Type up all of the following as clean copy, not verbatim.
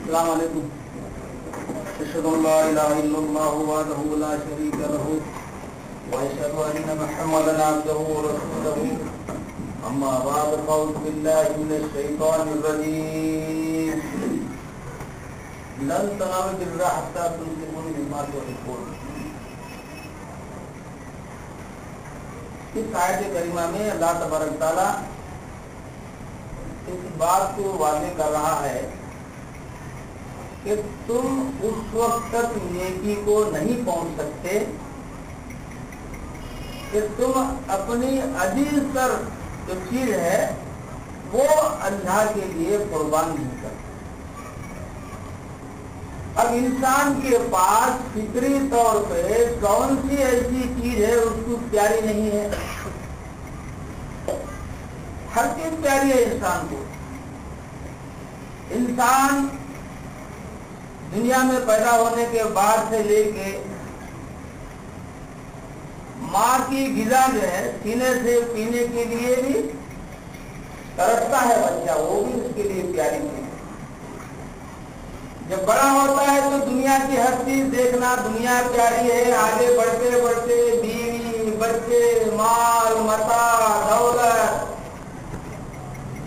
السلام علیکم. اشهد ان لا اله الا الله وحده لا شريك له واشهد ان محمدا عبده ورسوله. اما بعد فاعوذ بالله من الشيطان الرجيم. لن تنالوا البر حتى تنفقوا مما تحبون. اس آیت کریمہ میں اللہ تبارک تعالیٰ اس بات کو واضح کر رہا ہے کہ تم اس وقت تک نیکی کو نہیں پہنچ سکتے کہ تم اپنی عزیز تر جو چیز ہے وہ اللہ کے لیے قربان نہیں کرتے. اب انسان کے پاس فطری طور پہ کون سی ایسی چیز ہے اس کو پیاری نہیں ہے؟ ہر چیز پیاری ہے انسان کو. انسان دنیا میں پیدا ہونے کے بعد سے لے کے ماں کی غذا جو ہے سینے سے پینے کے لیے بھی ترستا ہے بچہ, وہ بھی اس کے لیے پیاری ہے. جب بڑا ہوتا ہے تو دنیا کی ہر چیز دیکھنا, دنیا پیاری ہے. آگے بڑھتے بڑھتے بیوی, بچے, مال, متاع, دولت,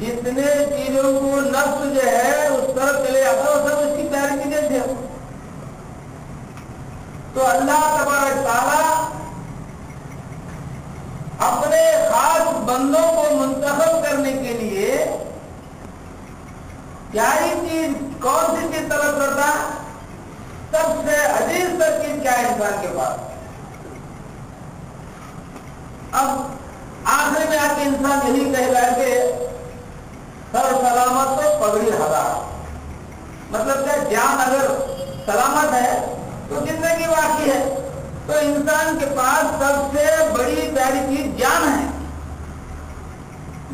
جتنے چیزوں کو نفس جو ہے اس طرف چلے جاتا ہے وہ سب اس کی پیاری چیزیں تھے. تو اللہ تبارک تعالیٰ اپنے خاص بندوں کو منتخب کرنے کے لیے پیاری چیز کون سی چیز طلب کرتا ہے؟ سب سے عزیز تر چیز کیا ہے انسان کے پاس؟ اب آخر میں آ کے انسان یہی کہے گا کہ سر سلامت تو پگڑی ہزار. مطلب کہ جان اگر سلامت ہے تو زندگی باقی ہے. تو انسان کے پاس سب سے بڑی پیاری چیز جان ہے,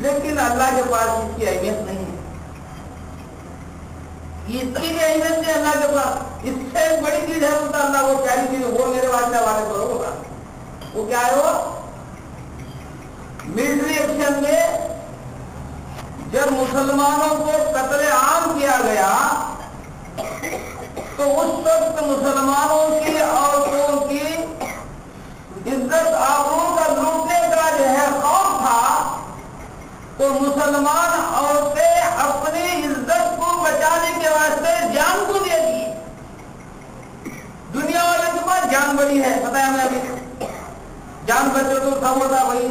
لیکن اللہ کے پاس اس کی اہمیت نہیں ہے. اس کی اہمیت ہے اللہ کے پاس. اس سے بڑی چیز ہے تو اللہ وہ پیاری چیز وہ میرے واسطے والے کرو ہوگا. وہ کیا ہے؟ وہ ملٹری ایکشن میں جب مسلمانوں کو قتل عام کیا گیا تو اس وقت مسلمانوں کی عورتوں کی عزت آبرو کا لوٹنے کا جو ہے خوف تھا, تو مسلمان عورتیں اپنی عزت کو بچانے کے واسطے جان کو دے دی. دنیا والے کے پاس جان بڑی ہے, پتہ ہے ہمیں ابھی جان بچے تو سب ہوتا بھائی,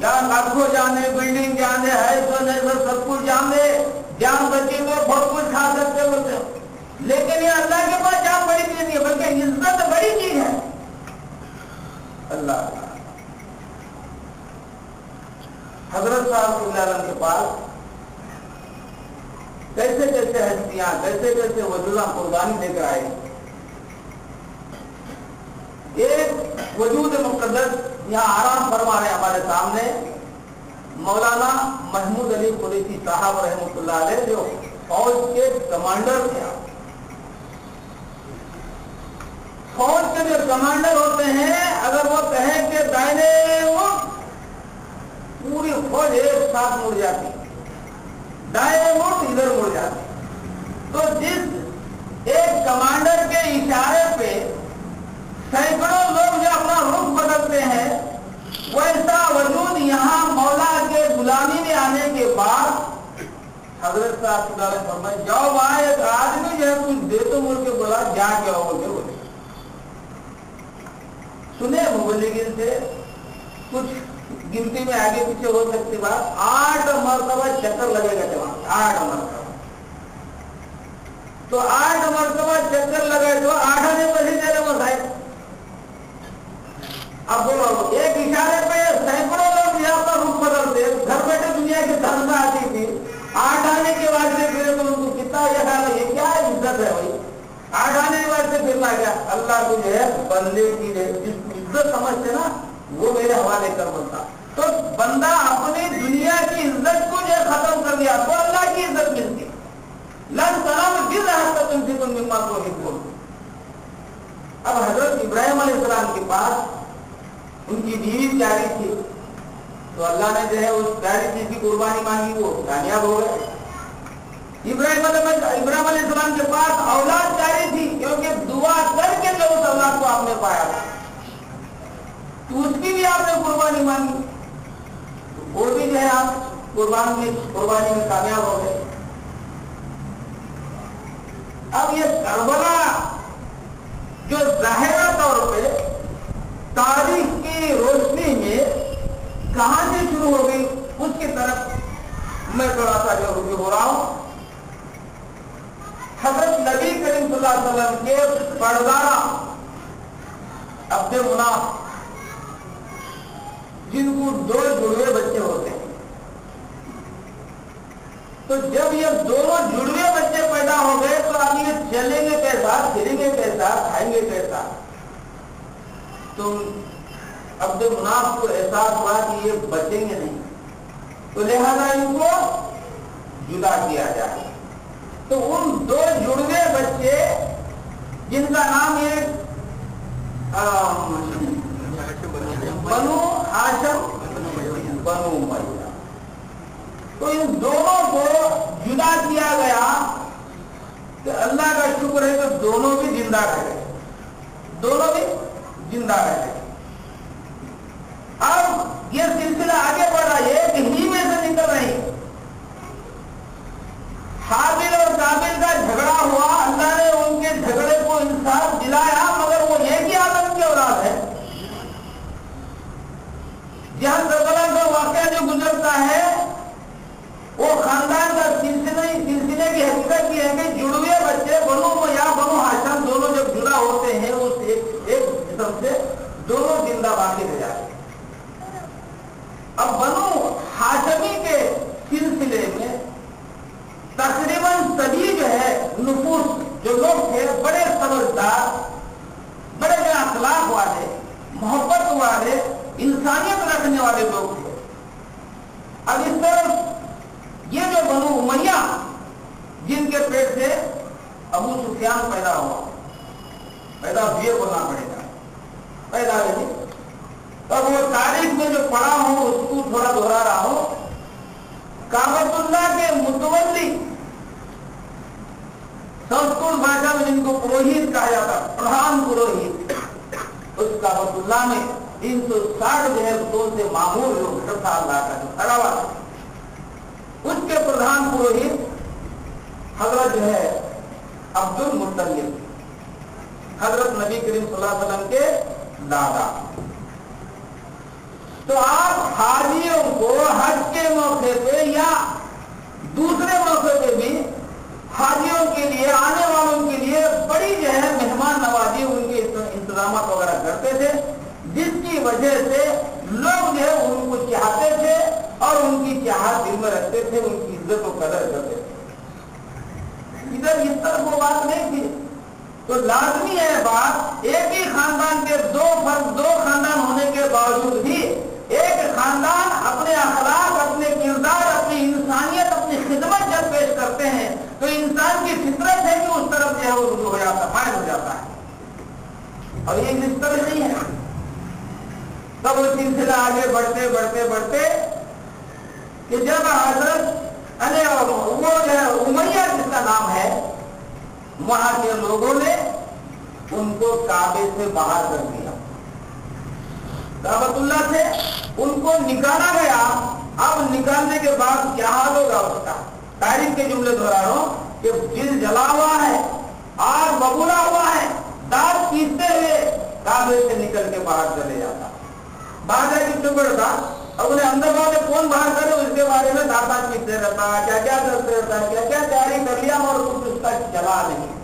جان لاکھوں جانے, بلڈنگ جانے, ہے تو نہیں تو سب کچھ جانے, جان بچی تو بہت کچھ کھا سکتے بولتے. لیکن یہ اللہ کے پاس جان بڑی چیز نہیں ہے بلکہ عزت بڑی چیز ہے. اللہ حضرت صاحب اللہ کے پاس کیسے کیسے ہستیاں, کیسے کیسے وجودہ قربانی دے کر آئے. ایک وجود مقدس یہاں آرام فرما رہے ہمارے سامنے مولانا محمود علی قریشی صاحب رحمۃ اللہ علیہ, جو فوج کے کمانڈر تھے. فوج کے جو کمانڈر ہوتے ہیں اگر وہ کہیں کہ دائنے مڑ, پوری فوج ایک ساتھ مڑ جاتی, دائیں مڑ ادھر مڑ جاتی. تو جس ایک کمانڈر کے اشارے پہ سینکڑوں لوگ جو اپنا رخ بدلتے ہیں, ویسا وجود یہاں مولا کے غلامی میں آنے کے بعد حضرت صاحب نے فرمایا جاؤ وہاں ایک آدمی جو ہے کچھ دے تو مڑ کے بولا جا کے آؤ بول کے بولے. سنے مبلغین سے کچھ گنتی میں آگے پیچھے ہو سکتی بات, 8 مرتبہ چکر لگے گا جوان, 8 مرتبہ. تو 8 مرتبہ چکر لگے تو 8 آنے پر ہی دے رہے وہ صاحب. اب بولو ایک اشارے پہ سینکڑوں لوگ یہاں پر رخ بدلتے, گھر بیٹھے دنیا کی دھرنا آتی تھی, 8 آنے کے بعد سے پھر تو ان کو کتنا یہ کیا عزت ہے بھائی. 8 آنے کے بعد سے پھرنا کیا, اللہ کو جو ہے بندے کی جس عزت سمجھتے نا وہ میرے حوالے کر بولتا. تو بندہ اپنی دنیا کی عزت کو جو ختم کر دیا تو اللہ کی عزت ملتی. لن تنالوا البر حتى تنفقوا مما تحبون. اب حضرت ابراہیم علیہ السلام کے پاس ان کی بیوی پیاری تھی, تو اللہ نے جو ہے اس پیاری چیز کی قربانی مانگی, وہ کامیاب ہو گئے. ابراہیم علیہ السلام کے پاس اولاد جاری تھی کیونکہ دعا کر کے جو اس اولاد کو آپ نے پایا تھا، تو اس کی بھی آپ نے قربانی مانگی، وہ بھی جو ہے آپ قربانی میں کامیاب ہو گئے۔ اب یہ کربلا جو ظاہرہ طور پہ تاریخ کی روشنی میں کہاں سے شروع ہو گئی، اس کی طرف میں تھوڑا سا جو رجوع ہو رہا ہوں۔ حضرت نبی کریم صلی اللہ علیہ وسلم کے پردارہ عبد مناف، جن کو 2 جڑوے بچے ہوتے ہیں، تو جب یہ دونوں جڑوے بچے پیدا ہو گئے تو اب یہ چلیں گے کیسا، پھریں گے کیسا، کھائیں گے کیسا؟ تو عبد مناف کو احساس ہوا کہ یہ بچیں گے نہیں، تو لہذا ان کو جدا کیا جائے۔ تو ان 2 جڑوے بچے جن کا نام ہے بنو ہاشم بنو امیہ، تو ان دونوں کو جدا کیا گیا۔ کہ اللہ کا شکر ہے کہ دونوں بھی زندہ رہ گئے، دونوں بھی زندہ رہ گئے۔ اب یہ سلسلہ آگے بڑھ رہا ہے، ایک ہی میں سے نکل رہی۔ حابیل اور قابیل کا جھگڑا ہوا، اللہ نے ان کے جھگڑے کو انصاف دلایا، مگر وہ ایک ہی آدم کی اولاد ہے۔ جہاں کربلا کا واقعہ جو گزرتا ہے وہ خاندان کا سلسلے کی حقیقت یہ ہے کہ جڑوے بچے بنو یا بنو ہاشم دونوں جب جڑا ہوتے ہیں اس ایک جسم سے دونوں زندہ باقی رہ جاتے ہیں۔ اب بنو ہاشمی کے سلسلے میں تقریباً سبھی جو ہے نفوس جو لوگ تھے بڑے سمجھدار، بڑے جو اخلاق والے، محبت والے، انسانیت رکھنے والے لوگ تھے۔ اب اس طرف یہ جو بنو امیہ جن کے پیٹ سے ابو سفیان پیدا ہوئے بولنا پڑے گا، پیدا ہوئے۔ اب وہ تاریخ میں جو پڑھا ہوں اس کو تھوڑا دہرا رہا ہوں۔ کعبۃ اللہ کے متولی، سنسکرت بھاشا میں جن کو پروہت کہا جاتا، پردھان پروہت، اس کعبۃ اللہ میں 360 جو ہے دو سے معمول جو گھر تھا اللہ کا جو کھڑا ہوا، اس کے پردھان پروہت حضرت جو ہے عبد المطلب، حضرت نبی کریم صلی اللہ علیہ وسلم کے دادا۔ تو آپ حاجیوں کو حج کے موقع پہ یا دوسرے موقع پہ بھی حاجیوں کے لیے، آنے والوں کے لیے بڑی جو ہے مہمان نوازی، ان کے انتظامات وغیرہ کرتے تھے، جس کی وجہ سے لوگ جو ہے ان کو چاہتے تھے اور ان کی چاہت دل میں رکھتے تھے، ان کی عزت و قدر کرتے تھے۔ ادھر اس طرح وہ بات نہیں تھی۔ تو لازمی ہے بات، ایک ہی خاندان کے دو خاندان ہونے کے باوجود بھی ایک خاندان اپنے اخلاق، اپنے کردار، اپنی انسانیت، اپنی خدمت جب پیش کرتے ہیں تو انسان کی فطرت ہے کہ اس طرف جو ہے وہ رجوع ہو جاتا ہے، مائل ہو جاتا ہے۔ اور یہ اس طرح نہیں ہے۔ تب وہ سلسلہ آگے بڑھتے کہ جب حضرت وہ جو ہے امیہ جس کا نام ہے، وہاں کے لوگوں نے ان کو کعبے سے باہر کر دیا، کعبۃ اللہ سے ان کو نکالا گیا۔ اب نکالنے کے بعد کیا حال ہوگا اس کا؟ تاریخ کے جملے دہرا رہا ہوں کہ دل جلا ہوا ہے، آگ ببولا ہوا ہے، دانت پیستے ہوئے کعبے سے نکل کے باہر چلے جاتا۔ باہر جا کے چپ رہتا، اب انہیں اندر والے کون باہر کرے اس کے بارے میں دانت پیستے رہتا ہے، کیا کیا کرتے رہتا ہے، کیا کیا تیاری کر لیا اور کچھ اس کا چلا نہیں۔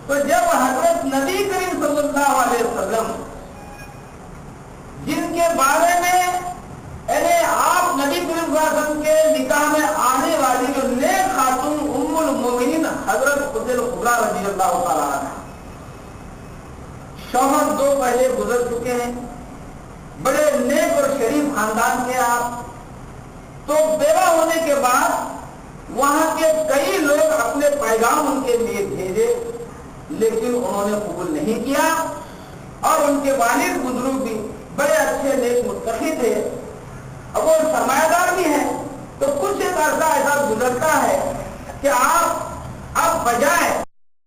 تو جب حضرت نبی کریم صلی اللہ علیہ وسلم جن کے بارے میں یعنی آپ نبی کریم صلی اللہ علیہ وسلم کے نکاح میں آنے والی جو نیک خاتون ام المومنین حضرت حسین کبریٰ رضی اللہ تعالیٰ عنہ، شوہر 2 پہلے گزر چکے ہیں، بڑے نیک اور شریف خاندان کے آپ، تو بیوہ ہونے کے بعد وہاں کے کئی لوگ اپنے پیغام ان کے لیے بھیجے، لیکن انہوں نے قبول نہیں کیا۔ اور ان کے والد بزرگ بھی بڑے اچھے نیک متقی تھے، اب وہ سرمایہ دار بھی ہیں، تو کچھ ایک عرصہ ایسا گزرتا ہے کہ آپ اب بجائے